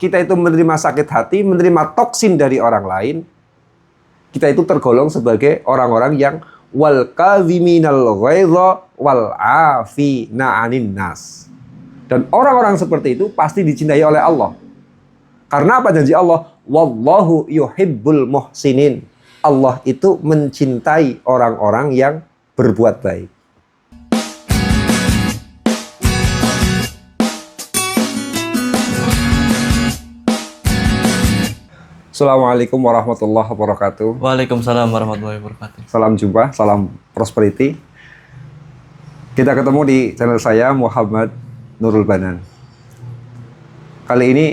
kita itu menerima sakit hati, menerima toksin dari orang lain, kita itu tergolong sebagai orang-orang yang wal kadhiminal ghaidha wal afina 'anin nas. Dan orang-orang seperti itu pasti dicintai oleh Allah. Karena apa janji Allah? Wallahu yuhibbul muhsinin. Allah itu mencintai orang-orang yang berbuat baik. Assalamualaikum warahmatullahi wabarakatuh. Waalaikumsalam warahmatullahi wabarakatuh. Salam jumpa, salam prosperity. Kita ketemu di channel saya, Muhammad Nurul Banan. Kali ini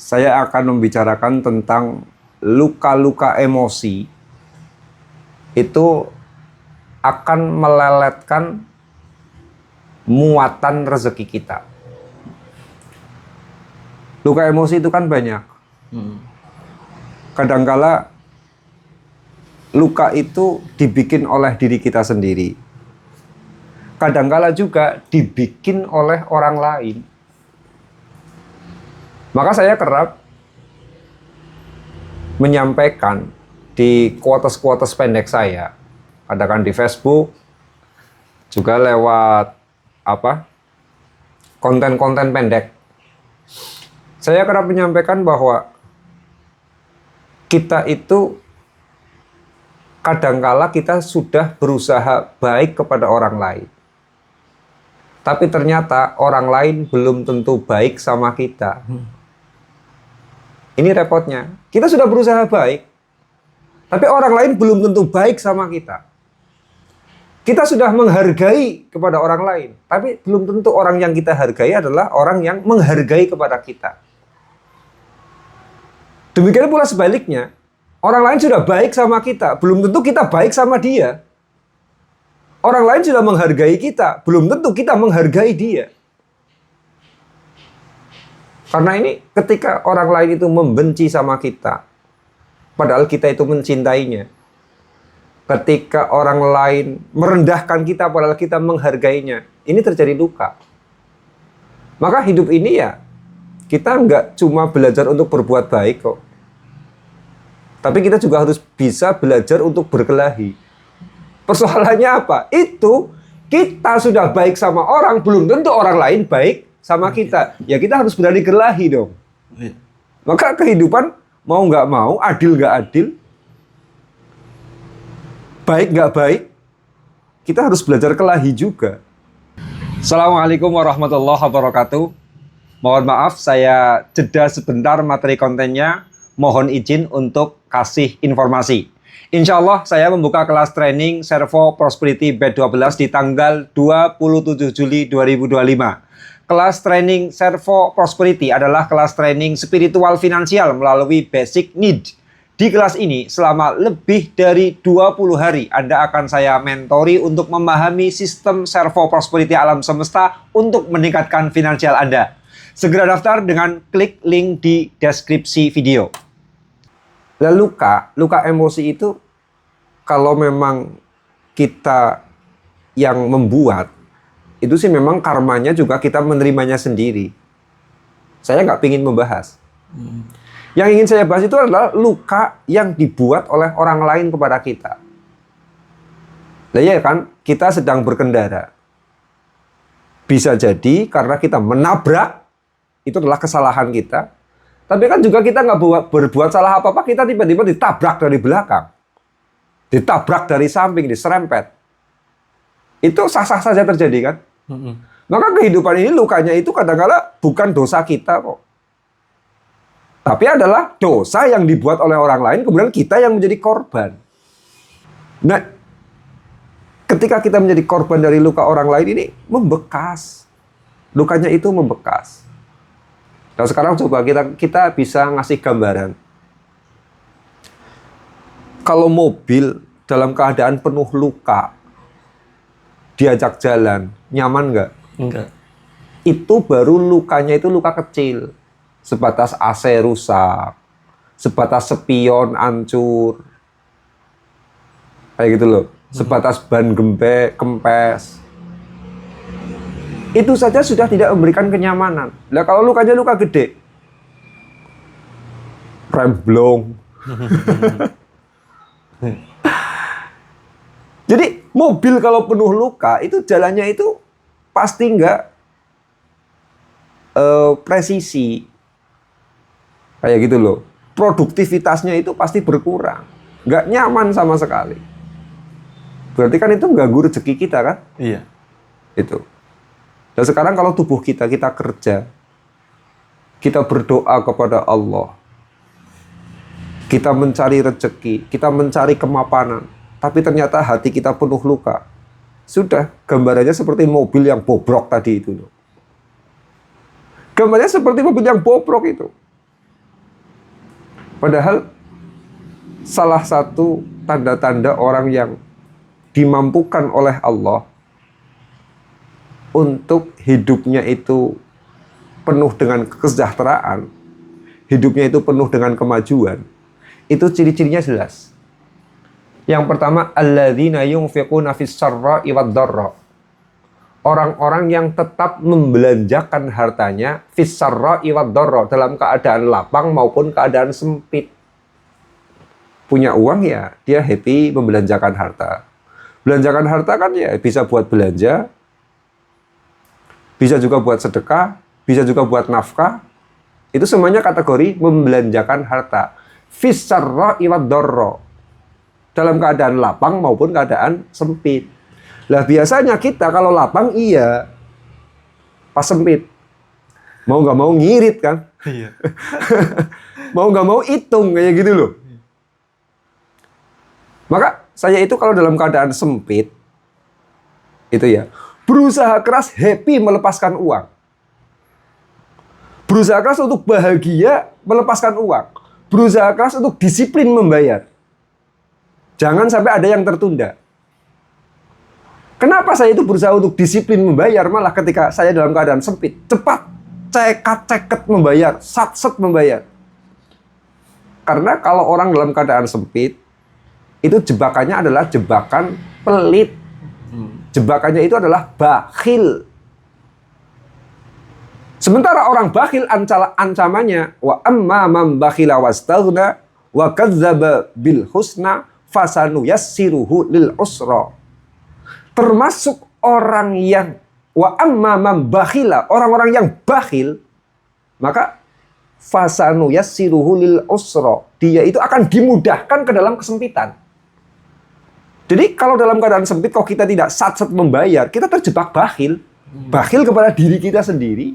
saya akan membicarakan tentang luka-luka emosi itu akan meleletkan muatan rezeki kita. Luka emosi itu kan banyak. Kadangkala luka itu dibikin oleh diri kita sendiri. Kadangkala juga dibikin oleh orang lain. Maka saya kerap menyampaikan di quotes-quotes pendek saya, adakan di Facebook, juga lewat konten-konten pendek. Saya kerap menyampaikan bahwa kita itu kadangkala kita sudah berusaha baik kepada orang lain. Tapi ternyata orang lain belum tentu baik sama kita. Ini repotnya. Kita sudah berusaha baik, tapi orang lain belum tentu baik sama kita. Kita sudah menghargai kepada orang lain, tapi belum tentu orang yang kita hargai adalah orang yang menghargai kepada kita. Demikian pula sebaliknya, orang lain sudah baik sama kita, belum tentu kita baik sama dia. Orang lain sudah menghargai kita, belum tentu kita menghargai dia. Karena ini ketika orang lain itu membenci sama kita, padahal kita itu mencintainya. Ketika orang lain merendahkan kita, padahal kita menghargainya, ini terjadi luka. Maka hidup ini ya, kita nggak cuma belajar untuk berbuat baik kok. Tapi kita juga harus bisa belajar untuk berkelahi. Persoalannya apa? Itu kita sudah baik sama orang, belum tentu orang lain baik sama kita. Ya kita harus berani kelahi dong. Maka kehidupan mau nggak mau, adil nggak adil, baik nggak baik, kita harus belajar kelahi juga. Assalamualaikum warahmatullahi wabarakatuh. Mohon maaf, saya jeda sebentar materi kontennya. Mohon izin untuk kasih informasi. Insya Allah saya membuka kelas training Servo Prosperity Batch 12 di tanggal 27 Juli 2025. Kelas training Servo Prosperity adalah kelas training spiritual finansial melalui basic need. Di kelas ini selama lebih dari 20 hari Anda akan saya mentori untuk memahami sistem Servo Prosperity alam semesta untuk meningkatkan finansial Anda. Segera daftar dengan klik link di deskripsi video. Lalu luka emosi itu kalau memang kita yang membuat, itu sih memang karmanya juga kita menerimanya sendiri. Saya nggak ingin membahas. Yang ingin saya bahas itu adalah luka yang dibuat oleh orang lain kepada kita. Nah ya kan, kita sedang berkendara. Bisa jadi karena kita menabrak, itu adalah kesalahan kita. Tapi kan juga kita nggak berbuat salah apa-apa, kita tiba-tiba ditabrak dari belakang. Ditabrak dari samping, diserempet. Itu sah-sah saja terjadi kan? Maka kehidupan ini lukanya itu kadang-kala bukan dosa kita kok. Tapi adalah dosa yang dibuat oleh orang lain, kemudian kita yang menjadi korban. Nah, ketika kita menjadi korban dari luka orang lain ini membekas. Lukanya itu membekas. Nah sekarang coba kita bisa ngasih gambaran. Kalau mobil dalam keadaan penuh luka, diajak jalan, nyaman nggak? Enggak. Itu baru lukanya itu luka kecil. Sebatas AC rusak, sebatas spion hancur. Kayak gitu loh. Sebatas ban kempes. Itu saja sudah tidak memberikan kenyamanan. Nah kalau lukanya luka gede, remblong. Jadi mobil kalau penuh luka itu jalannya itu pasti nggak presisi. Kayak gitu loh. Produktivitasnya itu pasti berkurang. Nggak nyaman sama sekali. Berarti kan itu mengganggu rezeki kita kan? Iya. Itu. Dan sekarang kalau tubuh kita kerja, kita berdoa kepada Allah, kita mencari rezeki, kita mencari kemapanan, tapi ternyata hati kita penuh luka. Sudah, gambarannya seperti mobil yang bobrok tadi itu loh. Gambarnya seperti mobil yang bobrok itu. Padahal salah satu tanda-tanda orang yang dimampukan oleh Allah untuk hidupnya itu penuh dengan kesejahteraan, hidupnya itu penuh dengan kemajuan, itu ciri-cirinya jelas. Yang pertama, alladzina yunfiquna fis sarra'i wad dharra. Orang-orang yang tetap membelanjakan hartanya fis sarra'i wad dharra, dalam keadaan lapang maupun keadaan sempit. Punya uang ya, dia happy membelanjakan harta. Belanjakan harta kan ya bisa buat belanja, bisa juga buat sedekah, bisa juga buat nafkah. Itu semuanya kategori membelanjakan harta. Fis sarra'i wad dharra, dalam keadaan lapang maupun keadaan sempit. Lah biasanya kita kalau lapang iya, pas sempit mau nggak mau ngirit kan? Iya. Mau nggak mau hitung kayak gitu loh. Maka saya itu kalau dalam keadaan sempit itu ya berusaha keras happy melepaskan uang. Berusaha keras untuk bahagia melepaskan uang. Berusaha keras untuk disiplin membayar. Jangan sampai ada yang tertunda. Kenapa saya itu berusaha untuk disiplin membayar, malah ketika saya dalam keadaan sempit, cepat, cekat-ceket membayar, sat-set membayar. Karena kalau orang dalam keadaan sempit, itu jebakannya adalah jebakan pelit. Jebakannya itu adalah bakhil. Sementara orang bakhil ancamannya, wa amma man bakhila wastaghna wa kadzdzaba bil husna fasanu yassiruhu lil usra. Termasuk orang yang wa amma man bakhila, orang-orang yang bakhil, maka fasanu yassiruhu lil usra. Dia itu akan dimudahkan ke dalam kesempitan. Jadi kalau dalam keadaan sempit kok kita tidak sat-set membayar, kita terjebak bakhil. Bakhil kepada diri kita sendiri,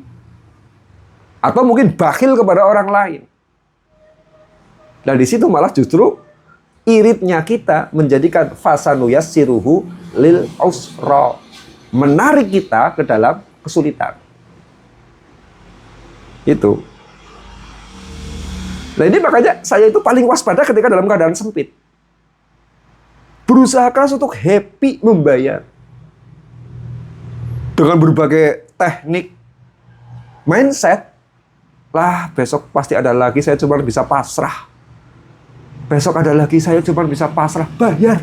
atau mungkin bakhil kepada orang lain. Dan di situ malah justru iritnya kita menjadikan fasanu yassiruhu lil usra, menarik kita ke dalam kesulitan. Itu. Nah ini makanya saya itu paling waspada ketika dalam keadaan sempit. Berusaha keras untuk happy membayar. Dengan berbagai teknik, mindset. Lah besok pasti ada lagi, saya cuma bisa pasrah. Besok ada lagi, saya cuma bisa pasrah. Bayar.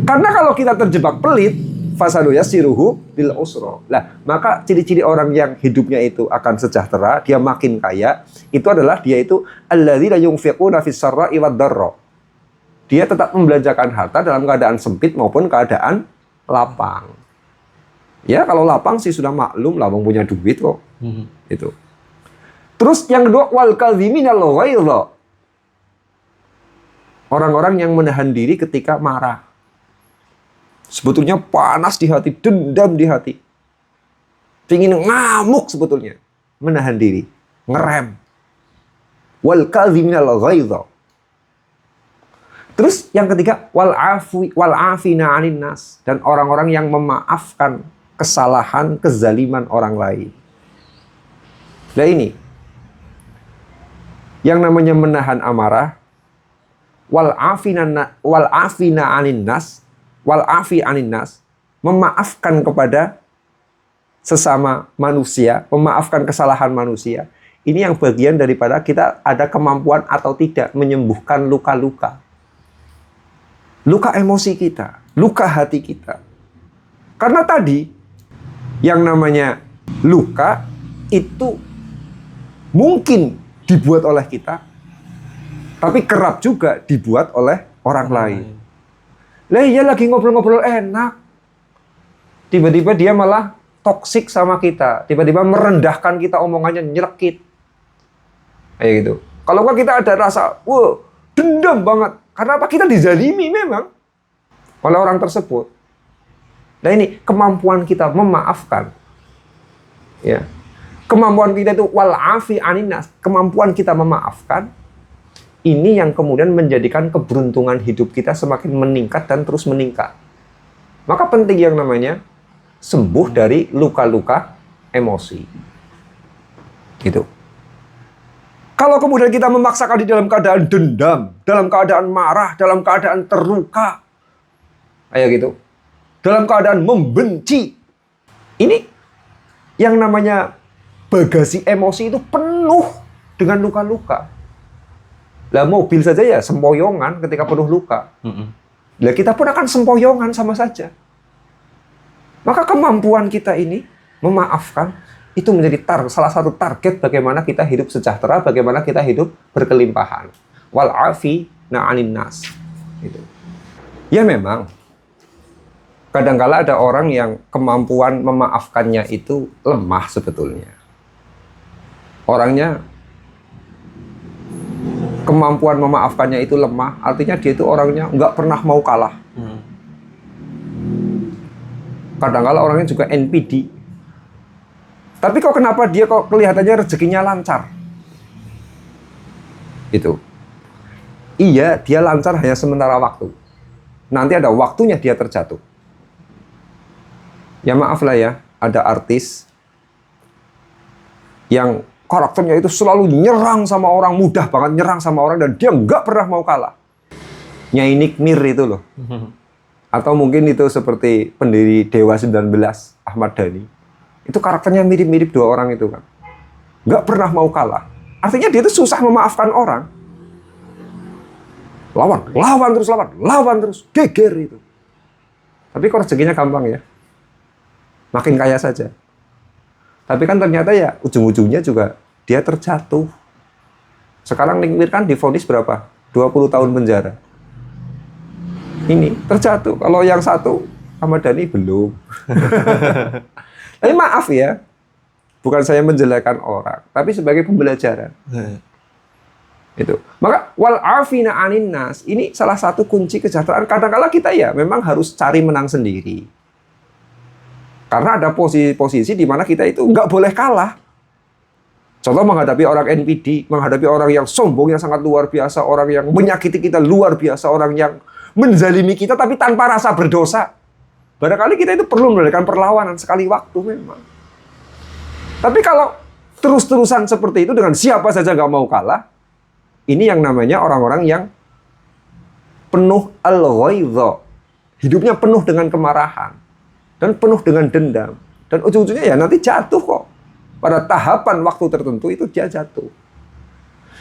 Karena kalau kita terjebak pelit, fasadu yassiruhu bil usra. Lah, maka ciri-ciri orang yang hidupnya itu akan sejahtera, dia makin kaya, itu adalah dia itu alladzina yunfiquna fis sarra'i wad dharra. Dia tetap membelanjakan harta dalam keadaan sempit maupun keadaan lapang. Ya, kalau lapang sih sudah maklum lah, punya duit kok. Itu. Terus yang kedua, wal kadhiminal ghaidha. Orang-orang yang menahan diri ketika marah. Sebetulnya panas di hati, dendam di hati. Pingin ngamuk sebetulnya. Menahan diri, ngerem. Wal kadhiminal ghaidha. Terus yang ketiga, wal afina 'anin nas, dan orang-orang yang memaafkan kesalahan, kezaliman orang lain. Nah ini yang namanya menahan amarah, wal afina 'anin nas, wal afi 'anin nas, memaafkan kepada sesama manusia, memaafkan kesalahan manusia. Ini yang bagian daripada kita ada kemampuan atau tidak menyembuhkan luka-luka. Luka emosi kita, luka hati kita. Karena tadi, yang namanya luka itu mungkin dibuat oleh kita, tapi kerap juga dibuat oleh orang lain. Lah iya lagi ngobrol-ngobrol enak, tiba-tiba dia malah toksik sama kita, tiba-tiba merendahkan kita, omongannya nyelekit. Kayak gitu. Kalau nggak kita ada rasa, wah, dendam banget. Karena apa? Kita dizalimi memang oleh orang tersebut. Nah ini kemampuan kita memaafkan. Ya. Kemampuan kita itu wal'afi aninas, kemampuan kita memaafkan, ini yang kemudian menjadikan keberuntungan hidup kita semakin meningkat dan terus meningkat. Maka penting yang namanya sembuh dari luka-luka emosi. Gitu. Kalau kemudian kita memaksakan di dalam keadaan dendam, dalam keadaan marah, dalam keadaan terluka, kayak gitu, dalam keadaan membenci, ini yang namanya bagasi emosi itu penuh dengan luka-luka. Lah mobil saja ya sempoyongan ketika penuh luka. Lah kita pun akan sempoyongan sama saja. Maka kemampuan kita ini memaafkan itu menjadi salah satu target bagaimana kita hidup sejahtera, bagaimana kita hidup berkelimpahan. Wal'afi na'anin nas. Gitu. Ya memang kadangkala ada orang yang kemampuan memaafkannya itu lemah sebetulnya. Orangnya kemampuan memaafkannya itu lemah, artinya dia itu orangnya nggak pernah mau kalah. Kadang-kala orangnya juga NPD. Tapi kok kenapa dia kok kelihatannya rezekinya lancar? Itu. Iya, dia lancar hanya sementara waktu. Nanti ada waktunya dia terjatuh. Ya maaf lah ya, ada artis yang karakternya itu selalu nyerang sama orang, mudah banget nyerang sama orang, dan dia nggak pernah mau kalah. Nyai Nick Mir itu loh. Atau mungkin itu seperti pendiri Dewa 19, Ahmad Dhani. Itu karakternya mirip-mirip dua orang itu kan. Nggak pernah mau kalah. Artinya dia itu susah memaafkan orang. Lawan terus, geger itu. Tapi kok rezekinya gampang ya. Makin kaya saja. Tapi kan ternyata ya ujung-ujungnya juga dia terjatuh. Sekarang Nick Mir kan divonis berapa? 20 tahun penjara. Ini terjatuh. Kalau yang satu Ahmad Dhani belum. Tapi maaf ya, bukan saya menjelekkan orang, tapi sebagai pembelajaran. Itu. Maka wal afina anin nas, ini salah satu kunci kesejahteraan. Kadang-kala kita ya memang harus cari menang sendiri. Karena ada posisi-posisi di mana kita itu nggak boleh kalah. Contoh menghadapi orang NPD, menghadapi orang yang sombong yang sangat luar biasa, orang yang menyakiti kita luar biasa, orang yang menzalimi kita tapi tanpa rasa berdosa. Barangkali kita itu perlu memberikan perlawanan sekali waktu memang. Tapi kalau terus-terusan seperti itu dengan siapa saja nggak mau kalah, ini yang namanya orang-orang yang penuh al-ghaidha. Hidupnya penuh dengan kemarahan dan penuh dengan dendam. Dan ujung-ujungnya ya nanti jatuh kok. Pada tahapan waktu tertentu itu dia jatuh.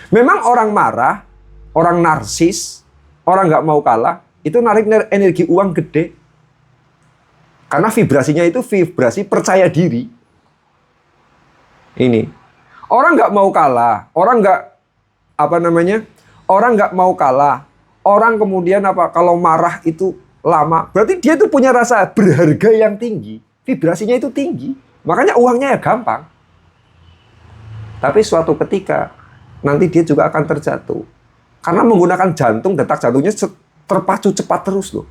Memang orang marah, orang narsis, orang nggak mau kalah, itu narik energi uang gede. Karena vibrasinya itu vibrasi percaya diri. Ini. Orang nggak mau kalah, orang nggak mau kalah. Orang kemudian kalau marah itu lama, berarti dia itu punya rasa berharga yang tinggi. Vibrasinya itu tinggi. Makanya uangnya ya gampang. Tapi suatu ketika nanti dia juga akan terjatuh. Karena menggunakan jantung, detak jantungnya terpacu cepat terus loh.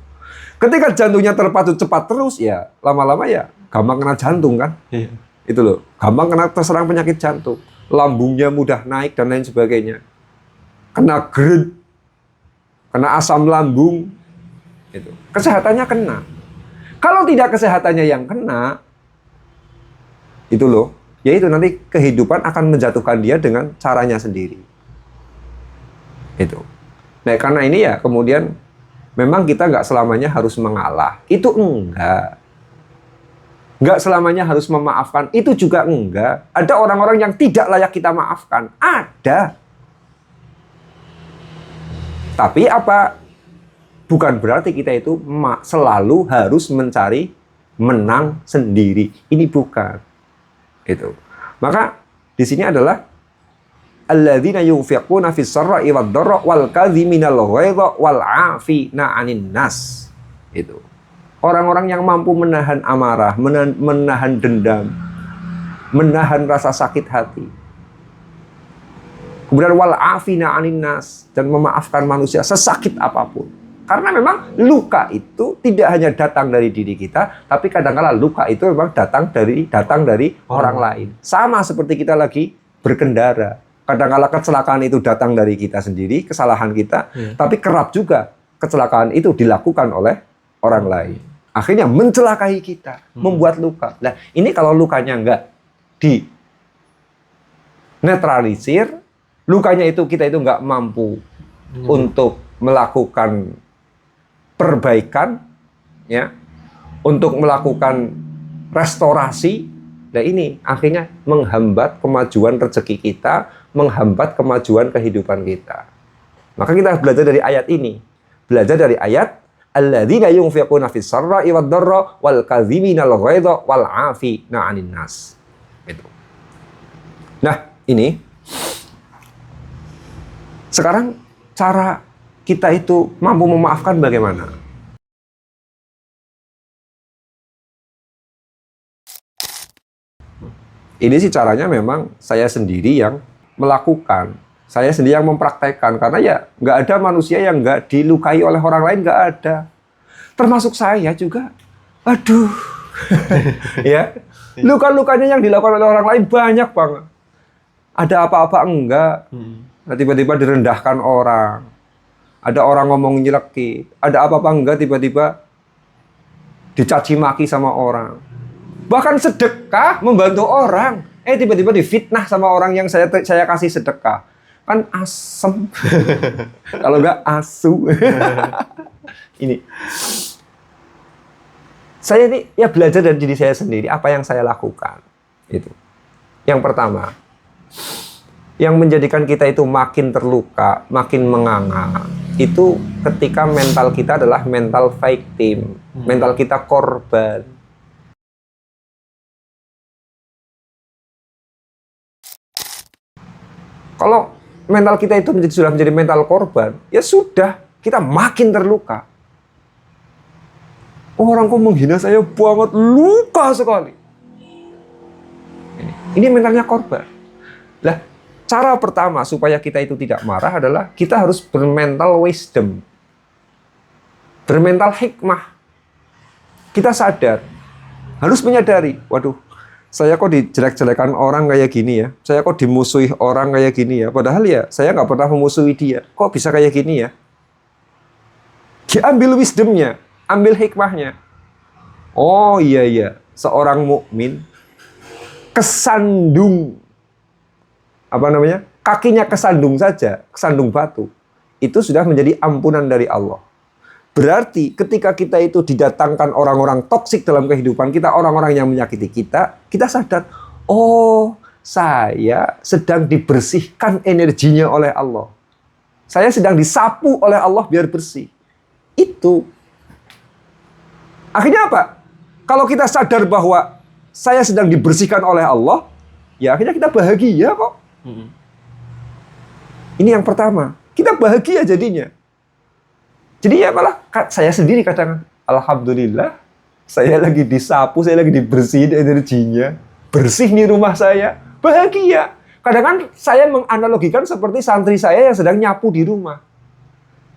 Ketika jantungnya terpacu cepat terus, ya lama-lama ya gampang kena jantung kan. Iya. Itu loh, gampang kena terserang penyakit jantung. Lambungnya mudah naik dan lain sebagainya. Kena GERD, kena asam lambung. Itu. Kesehatannya kena. Kalau tidak kesehatannya yang kena, itu loh, yaitu nanti kehidupan akan menjatuhkan dia dengan caranya sendiri. Itu. Nah, karena ini ya kemudian memang kita nggak selamanya harus mengalah. Itu enggak. Nggak selamanya harus memaafkan. Itu juga enggak. Ada orang-orang yang tidak layak kita maafkan. Ada. Tapi apa? Bukan berarti kita itu selalu harus mencari menang sendiri. Ini bukan. Itu. Maka di sini adalah alladzina yunfiquna fis sarra'i wad dharra wal kadhiminal ghaidha wal 'afina 'anil nas. Itu. Orang-orang yang mampu menahan amarah, menahan dendam, menahan rasa sakit hati. Kemudian wal 'afina 'anil nas, dan memaafkan manusia sesakit apapun. Karena memang luka itu tidak hanya datang dari diri kita, tapi kadang-kala luka itu memang datang dari orang lain. Sama seperti kita lagi berkendara. Kadang-kala kecelakaan itu datang dari kita sendiri, kesalahan kita, tapi kerap juga kecelakaan itu dilakukan oleh orang lain. Akhirnya mencelakai kita, membuat luka. Nah, ini kalau lukanya nggak dinetralisir, lukanya itu kita itu nggak mampu untuk melakukan perbaikan, ya, untuk melakukan restorasi. Nah, ini akhirnya menghambat kemajuan rezeki kita, menghambat kemajuan kehidupan kita. Maka kita harus belajar dari ayat ini. Belajar dari ayat alladzina yunfiquna fis sarra'i wad dharra wal kadhiminal ghaidha wal 'afina 'anil nas. Itu. Nah, ini sekarang cara kita itu mampu memaafkan bagaimana? Ini sih caranya memang saya sendiri yang melakukan. Saya sendiri yang mempraktekkan. Karena ya nggak ada manusia yang nggak dilukai oleh orang lain, nggak ada. Termasuk saya juga. Aduh. Ya. Luka-lukanya yang dilakukan oleh orang lain banyak banget. Ada apa-apa enggak. Tiba-tiba direndahkan orang. Ada orang ngomong nyelekit, ada apa-apa enggak tiba-tiba dicaci maki sama orang. Bahkan sedekah membantu orang, tiba-tiba difitnah sama orang yang saya kasih sedekah. Kan asem. Kalau enggak asu. Ini. Saya ini ya belajar dari diri saya sendiri apa yang saya lakukan. Itu. Yang pertama, yang menjadikan kita itu makin terluka, makin menganga, itu ketika mental kita adalah mental victim, mental kita korban. Kalau mental kita itu sudah menjadi mental korban, ya sudah, kita makin terluka. Orang kok menghina saya banget, luka sekali. Ini mentalnya korban. Lah, cara pertama supaya kita itu tidak marah adalah kita harus bermental wisdom. Bermental hikmah. Kita sadar, harus menyadari, waduh, saya kok dijelek-jelekan orang kayak gini ya. Saya kok dimusuhi orang kayak gini ya. Padahal ya, saya nggak pernah memusuhi dia. Kok bisa kayak gini ya? Diambil wisdomnya, ambil hikmahnya. Oh iya, seorang mukmin kesandung, kakinya kesandung saja, kesandung batu, itu sudah menjadi ampunan dari Allah. Berarti ketika kita itu didatangkan orang-orang toksik dalam kehidupan kita, orang-orang yang menyakiti kita, kita sadar, oh, saya sedang dibersihkan energinya oleh Allah. Saya sedang disapu oleh Allah biar bersih. Itu. Akhirnya apa? Kalau kita sadar bahwa saya sedang dibersihkan oleh Allah, ya akhirnya kita bahagia kok. Ini yang pertama. Kita bahagia jadinya. Jadi ya malah saya sendiri kadang, alhamdulillah, saya lagi disapu, saya lagi dibersihin energinya. Bersih nih rumah saya. Bahagia. Kadang kan saya menganalogikan seperti santri saya yang sedang nyapu di rumah.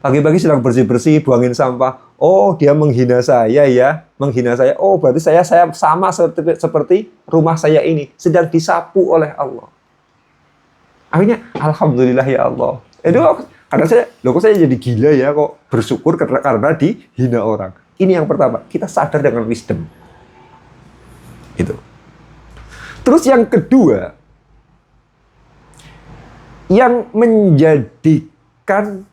Pagi-pagi sedang bersih-bersih, buangin sampah. Oh, dia menghina saya ya. Menghina saya. Oh, berarti saya sama seperti rumah saya ini. Sedang disapu oleh Allah. Akhirnya, alhamdulillah ya Allah. Kadang kok saya jadi gila ya, kok bersyukur karena dihina orang. Ini yang pertama, kita sadar dengan wisdom. Itu. Terus yang kedua, yang menjadikan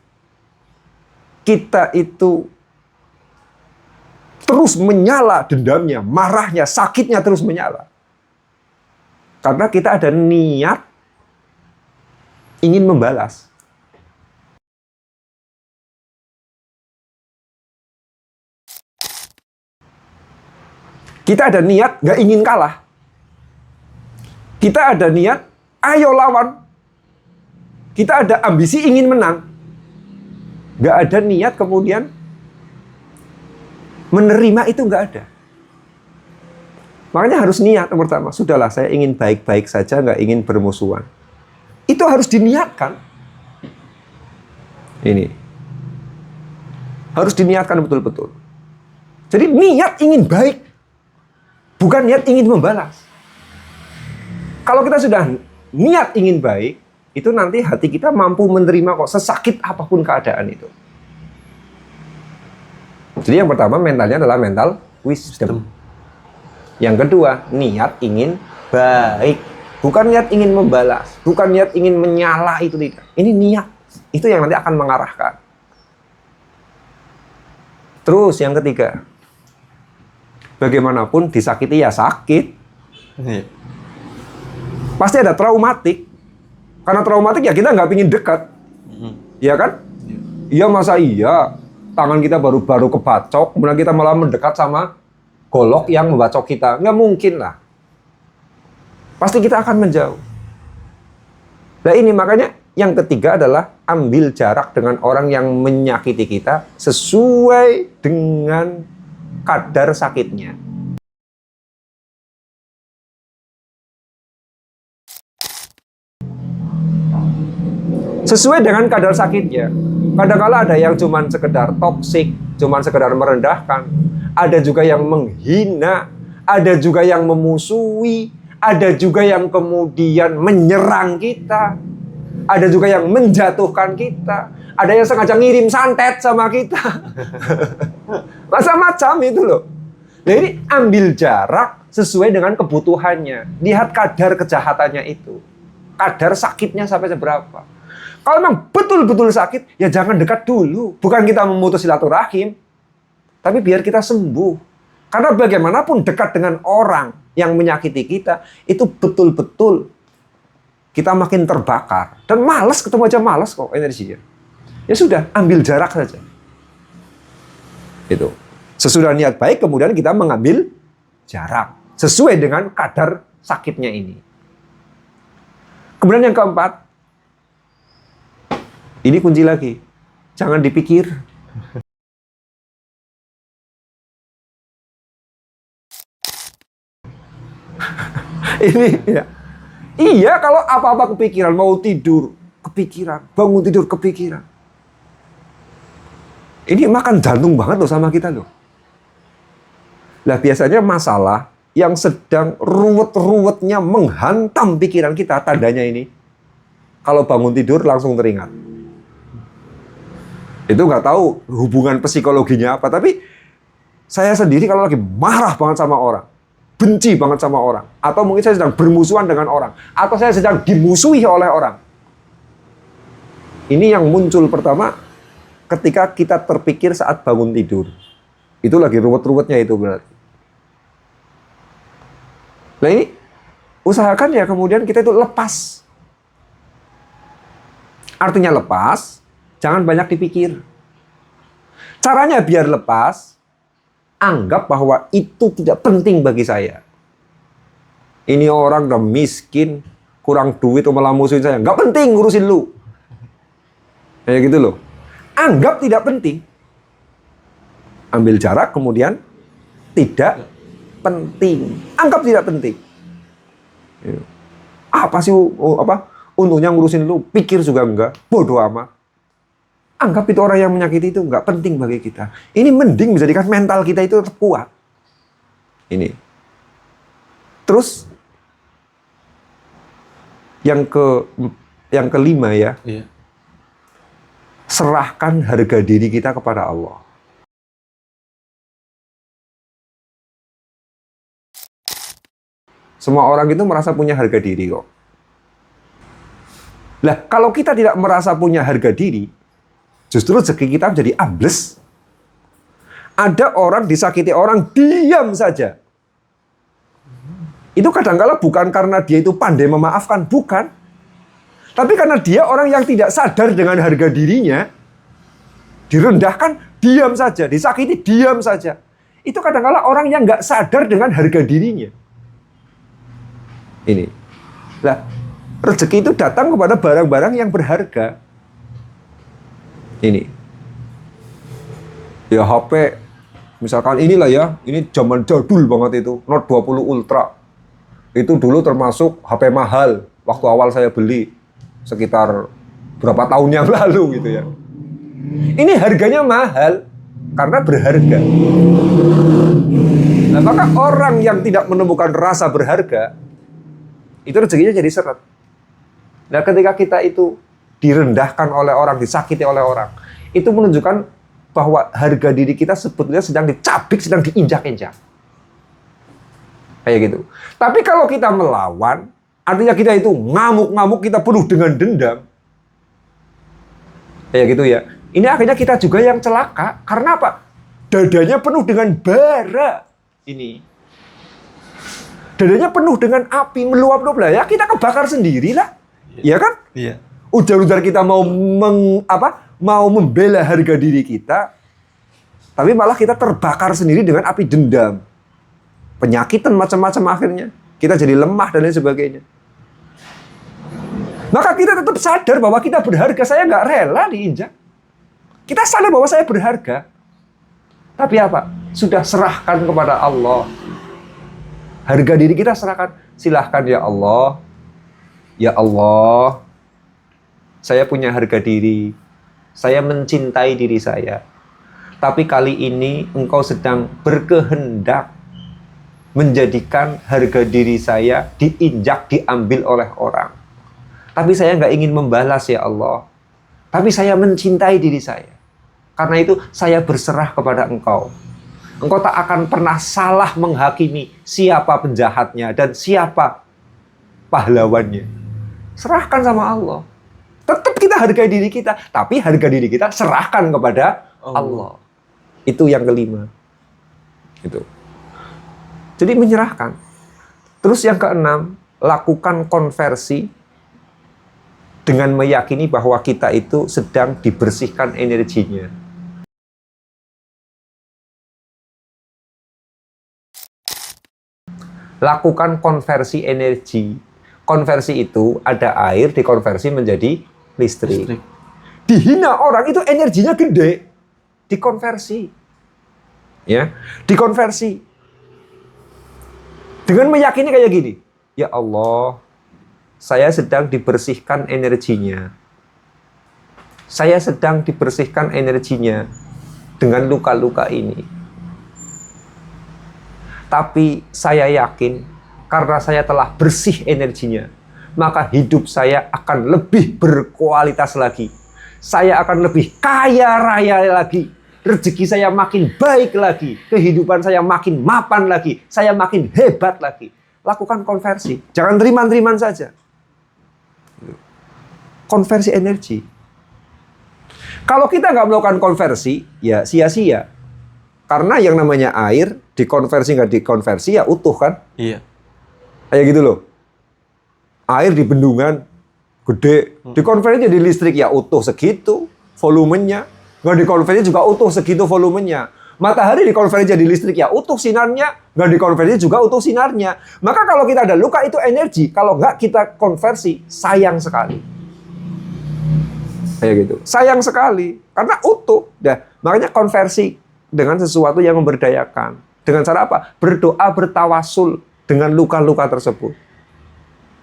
kita itu terus menyala dendamnya, marahnya, sakitnya terus menyala. Karena kita ada niat ingin membalas. Kita ada niat nggak ingin kalah. Kita ada niat, ayo lawan. Kita ada ambisi ingin menang. Nggak ada niat kemudian menerima, itu nggak ada. Makanya harus niat yang pertama. Sudahlah, saya ingin baik-baik saja, nggak ingin bermusuhan. Itu harus diniatkan. Ini. Harus diniatkan betul-betul. Jadi niat ingin baik. Bukan niat ingin membalas. Kalau kita sudah niat ingin baik, itu nanti hati kita mampu menerima kok, sesakit apapun keadaan itu. Jadi yang pertama mentalnya adalah mental wisdom. Yang kedua, niat ingin baik. Bukan niat ingin membalas, bukan niat ingin menyala, itu tidak. Ini niat. Itu yang nanti akan mengarahkan. Terus yang ketiga, bagaimanapun disakiti ya sakit. Iya. Pasti ada traumatik. Karena traumatik ya kita nggak pingin dekat. Iya kan? Iya, masa iya tangan kita baru kebacok, kemudian kita malah mendekat sama golok yang membacok kita. Nggak mungkin lah. Pasti kita akan menjauh. Nah ini makanya yang ketiga adalah ambil jarak dengan orang yang menyakiti kita sesuai dengan kadar sakitnya. Sesuai dengan kadar sakitnya. Kadang-kala ada yang cuman sekedar toksik, cuman sekedar merendahkan. Ada juga yang menghina, ada juga yang memusuhi, ada juga yang kemudian menyerang kita. Ada juga yang menjatuhkan kita. Ada yang sengaja ngirim santet sama kita. Macam-macam itu loh. Nah ini ambil jarak sesuai dengan kebutuhannya. Lihat kadar kejahatannya itu. Kadar sakitnya sampai seberapa. Kalau memang betul-betul sakit, ya jangan dekat dulu. Bukan kita memutus silaturahim. Tapi biar kita sembuh. Karena bagaimanapun dekat dengan orang yang menyakiti kita, itu betul-betul kita makin terbakar. Dan malas, ketemu aja malas kok energinya. Ya sudah, ambil jarak saja. Itu. Sesudah niat baik, kemudian kita mengambil jarak. Sesuai dengan kadar sakitnya ini. Kemudian yang keempat, ini kunci lagi. Jangan dipikir. Ini ya. Iya, kalau apa-apa kepikiran, mau tidur, kepikiran, bangun tidur, kepikiran. Ini makan jantung banget loh sama kita loh. Lah biasanya masalah yang sedang ruwet-ruwetnya menghantam pikiran kita, tandanya ini. Kalau bangun tidur langsung teringat. Itu nggak tahu hubungan psikologinya apa, tapi saya sendiri kalau lagi marah banget sama orang, benci banget sama orang, atau mungkin saya sedang bermusuhan dengan orang, atau saya sedang dimusuhi oleh orang. Ini yang muncul pertama ketika kita terpikir saat bangun tidur. Itu lagi ruwet-ruwetnya itu berarti. Nah ini, usahakan ya kemudian kita itu lepas. Artinya lepas, jangan banyak dipikir. Caranya biar lepas, anggap bahwa itu tidak penting bagi saya. Ini orang udah miskin, kurang duit, malah musuhin saya. Nggak penting ngurusin lu. Kayak gitu loh. Anggap tidak penting. Ambil jarak, kemudian tidak penting. Anggap tidak penting. Apa sih untungnya ngurusin lu? Pikir juga enggak. Bodoh amat. Anggap itu orang yang menyakiti itu enggak penting bagi kita. Ini mending menjadikan mental kita itu tetap kuat. Ini. Terus yang kelima ya. Iya. Serahkan harga diri kita kepada Allah. Semua orang itu merasa punya harga diri kok. Lah, kalau kita tidak merasa punya harga diri, justru rezeki kita menjadi ambles. Ada orang disakiti orang, diam saja. Itu kadang-kala bukan karena dia itu pandai memaafkan, bukan. Tapi karena dia orang yang tidak sadar dengan harga dirinya, direndahkan, diam saja. Disakiti, diam saja. Itu kadang-kala orang yang nggak sadar dengan harga dirinya. Ini. Lah, Rezeki itu datang kepada barang-barang yang berharga. Ini. Ya HP, misalkan inilah ya, ini zaman jadul banget itu, Note 20 Ultra. Itu dulu termasuk HP mahal waktu awal saya beli, sekitar berapa tahun yang lalu gitu ya. Ini harganya mahal karena berharga. Nah, maka orang yang tidak menemukan rasa berharga, itu rezekinya jadi seret. Nah, ketika kita itu direndahkan oleh orang, disakiti oleh orang, itu menunjukkan bahwa harga diri kita sebetulnya sedang dicabik, sedang diinjak-injak. Kayak gitu. Tapi kalau kita melawan, artinya kita itu ngamuk-ngamuk, kita penuh dengan dendam. Kayak gitu ya. Ini akhirnya kita juga yang celaka. Karena apa? Dadanya penuh dengan bara. Ini. Dadanya penuh dengan api, meluap-luap lah. Ya kita kebakar sendirilah. Iya kan? Iya. Ujar-ujar kita mau mau membela harga diri kita, tapi malah kita terbakar sendiri dengan api dendam. Penyakitan macam-macam akhirnya. Kita jadi lemah dan lain sebagainya. Maka kita tetap sadar bahwa kita berharga. Saya nggak rela diinjak. Kita sadar bahwa saya berharga. Tapi apa? Sudah serahkan kepada Allah. Harga diri kita serahkan. Silahkan ya Allah. Ya Allah. Saya punya harga diri. Saya mencintai diri saya. Tapi kali ini engkau sedang berkehendak menjadikan harga diri saya diinjak, diambil oleh orang. Tapi saya nggak ingin membalas ya Allah. Tapi saya mencintai diri saya. Karena itu saya berserah kepada engkau. Engkau tak akan pernah salah menghakimi siapa penjahatnya dan siapa pahlawannya. Serahkan sama Allah. Tetap kita hargai diri kita, tapi harga diri kita serahkan kepada Allah. Itu yang kelima. Itu. Jadi menyerahkan. Terus yang keenam, lakukan konversi dengan meyakini bahwa kita itu sedang dibersihkan energinya. Lakukan konversi energi. Konversi itu ada air dikonversi menjadi listrik. Dihina orang itu energinya gede. Dikonversi. Ya, dikonversi. Dengan meyakini kayak gini. Ya Allah, saya sedang dibersihkan energinya. Saya sedang dibersihkan energinya dengan luka-luka ini. Tapi saya yakin karena saya telah bersih energinya, maka hidup saya akan lebih berkualitas lagi. Saya akan lebih kaya raya lagi. Rezeki saya makin baik lagi. Kehidupan saya makin mapan lagi. Saya makin hebat lagi. Lakukan konversi. Jangan terima-terimaan saja. Konversi energi. Kalau kita nggak melakukan konversi, ya sia-sia. Karena yang namanya air, dikonversi nggak dikonversi, ya utuh kan? Iya. Kayak gitu loh. Air di bendungan, gede. Dikonversi jadi listrik, ya utuh segitu volumenya. Nggak dikonversi juga utuh segitu volumenya. Matahari dikonversi jadi listrik, ya utuh sinarnya. Nggak dikonversi juga utuh sinarnya. Maka kalau kita ada luka, itu energi. Kalau nggak kita konversi, sayang sekali. Kayak gitu. Sayang sekali. Karena utuh. Makanya konversi dengan sesuatu yang memberdayakan. Dengan cara apa? Berdoa, bertawasul dengan luka-luka tersebut.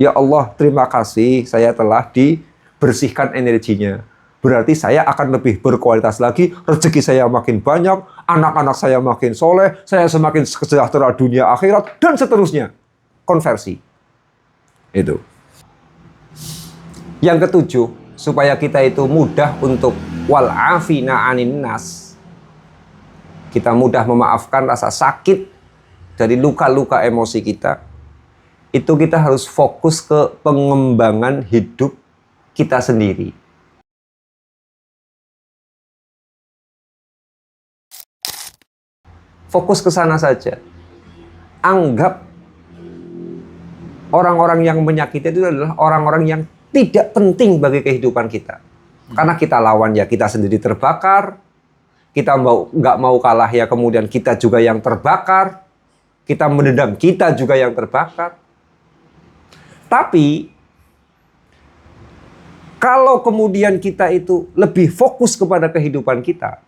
Ya Allah, terima kasih saya telah dibersihkan energinya. Berarti saya akan lebih berkualitas lagi, rezeki saya makin banyak, anak-anak saya makin soleh, saya semakin sejahtera dunia akhirat, dan seterusnya. Konversi. Itu. Yang ketujuh, supaya kita itu mudah untuk wal'afina anin nas. Kita mudah memaafkan rasa sakit dari luka-luka emosi kita. Itu kita harus fokus ke pengembangan hidup kita sendiri. Fokus ke sana saja. Anggap orang-orang yang menyakiti itu adalah orang-orang yang tidak penting bagi kehidupan kita. Karena kita lawan ya kita sendiri terbakar. Kita nggak mau kalah ya kemudian kita juga yang terbakar. Kita mendendam kita juga yang terbakar. Tapi Kalau kemudian kita itu lebih fokus kepada kehidupan kita,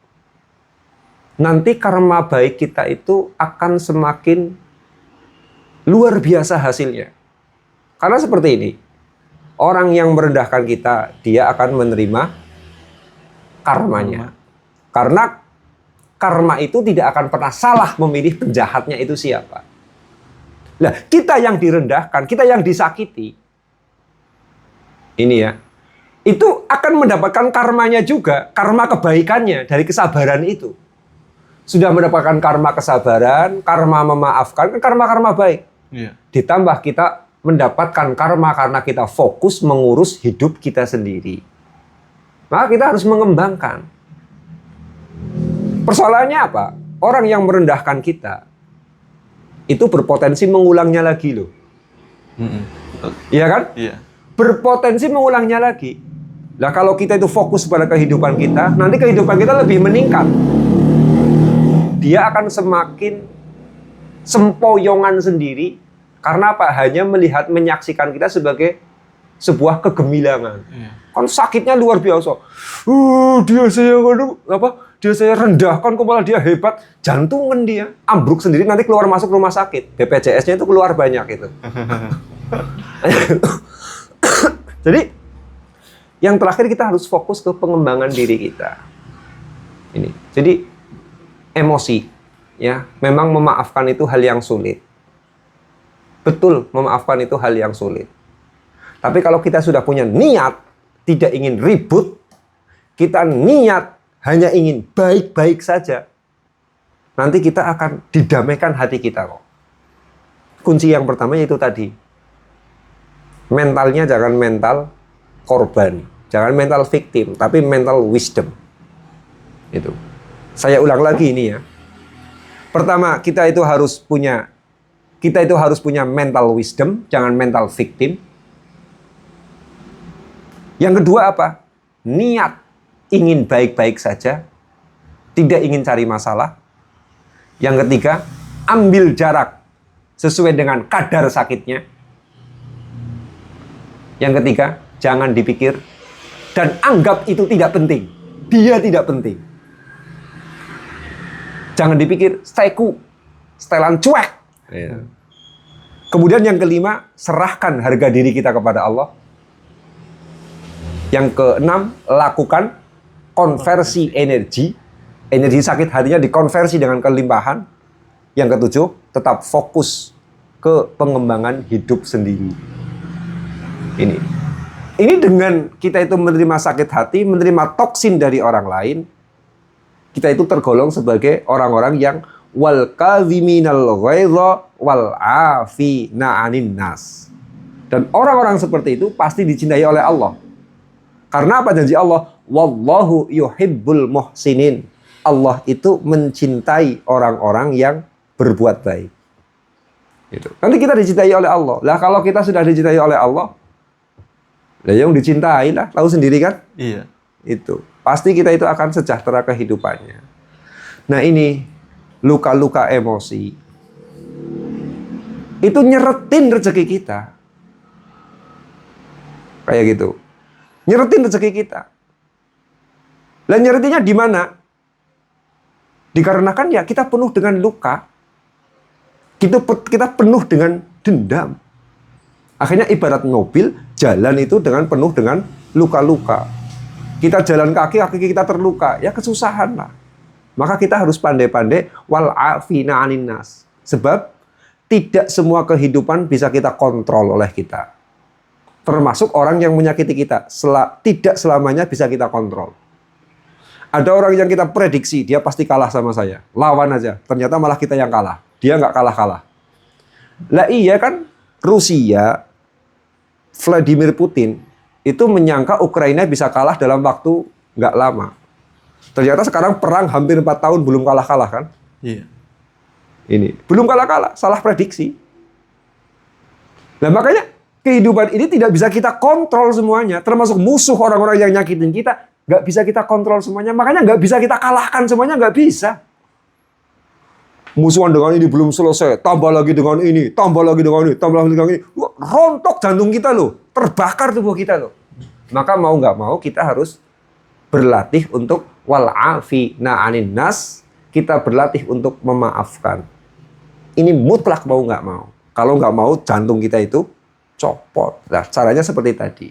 nanti karma baik kita itu akan semakin luar biasa hasilnya. Karena seperti ini, orang yang merendahkan kita, dia akan menerima karmanya. Karena karma itu tidak akan pernah salah memilih penjahatnya itu siapa. Nah, kita yang direndahkan, kita yang disakiti, ini ya, itu akan mendapatkan karmanya juga, karma kebaikannya dari kesabaran itu. Sudah mendapatkan karma kesabaran, karma memaafkan, karma-karma baik. Iya. Ditambah kita mendapatkan karma karena kita fokus mengurus hidup kita sendiri. Maka kita harus mengembangkan. Persoalannya apa? Orang yang merendahkan kita itu berpotensi mengulangnya lagi loh. Iya kan? Iya. Berpotensi mengulangnya lagi. Nah, kalau kita itu fokus pada kehidupan kita, nanti kehidupan kita lebih meningkat. Dia akan semakin sempoyongan sendiri. Karena apa? Hanya melihat, menyaksikan kita sebagai sebuah kegemilangan. Iya. Kan sakitnya luar biasa. Dia saya rendahkan, kepala dia hebat, jantungan dia, ambruk sendiri, nanti keluar masuk rumah sakit. BPJS-nya itu keluar banyak itu. Jadi yang terakhir kita harus fokus ke pengembangan diri kita. Ini. Jadi emosi, ya, memang memaafkan itu hal yang sulit. Betul, memaafkan itu hal yang sulit. Tapi kalau kita sudah punya niat, tidak ingin ribut, kita niat hanya ingin baik-baik saja, nanti kita akan didamaikan hati kita kok. Kunci yang pertama yaitu tadi, mentalnya jangan mental korban, jangan mental victim, tapi mental wisdom. Itu. Saya ulang lagi ini ya. Pertama, kita itu harus punya mental wisdom, jangan mental victim. Yang kedua apa? Niat ingin baik-baik saja, tidak ingin cari masalah. Yang ketiga, ambil jarak sesuai dengan kadar sakitnya. Yang ketiga, jangan dipikir dan anggap itu tidak penting. Dia tidak penting. Jangan dipikir, stay cool, setelan cuek. Kemudian yang kelima, serahkan harga diri kita kepada Allah. Yang keenam, lakukan konversi energi. Energi sakit hatinya dikonversi dengan kelimpahan. Yang ketujuh, tetap fokus ke pengembangan hidup sendiri. Ini dengan kita itu menerima sakit hati, menerima toksin dari orang lain, kita itu tergolong sebagai orang-orang yang wal kaziminal ghaidha wal afina 'anin nas. Dan orang-orang seperti itu pasti dicintai oleh Allah. Karena apa janji Allah? Wallahu yuhibbul muhsinin. Allah itu mencintai orang-orang yang berbuat baik. Gitu. Nanti kita dicintai oleh Allah. Lah kalau kita sudah dicintai oleh Allah, lah yang dicintai lah, tahu sendiri kan? Iya. Itu. Pasti kita itu akan sejahtera kehidupannya. Nah ini, luka-luka emosi. Itu nyeretin rezeki kita. Kayak gitu. Nyeretin rezeki kita. Lah nyeretinya di mana? Dikarenakan ya kita penuh dengan luka. Kita penuh dengan dendam. Akhirnya ibarat mobil, jalan itu penuh dengan luka-luka. Kita jalan kaki kita terluka, ya kesusahan lah. Maka kita harus pandai-pandai wal afina 'anin nas. Sebab tidak semua kehidupan bisa kita kontrol oleh kita. Termasuk orang yang menyakiti kita, tidak selamanya bisa kita kontrol. Ada orang yang kita prediksi, dia pasti kalah sama saya. Lawan aja. Ternyata malah kita yang kalah. Dia nggak kalah-kalah. Lah iya kan, Rusia, Vladimir Putin, itu menyangka Ukraina bisa kalah dalam waktu nggak lama. Ternyata sekarang perang hampir 4 tahun belum kalah-kalah kan? Iya. Ini. Belum kalah-kalah, salah prediksi. Nah makanya, kehidupan ini tidak bisa kita kontrol semuanya. Termasuk musuh orang-orang yang nyakitin kita. Nggak bisa kita kontrol semuanya. Makanya nggak bisa kita kalahkan semuanya. Nggak bisa. Musuhan dengan ini belum selesai. Tambah lagi dengan ini. Tambah lagi dengan ini. Tambah lagi dengan ini. Rontok jantung kita loh. Terbakar tubuh kita loh. Maka mau nggak mau kita harus berlatih untuk wal'afina 'anin nas, kita berlatih untuk memaafkan. Ini mutlak mau nggak mau. Kalau nggak mau jantung kita itu copot. Nah, caranya seperti tadi.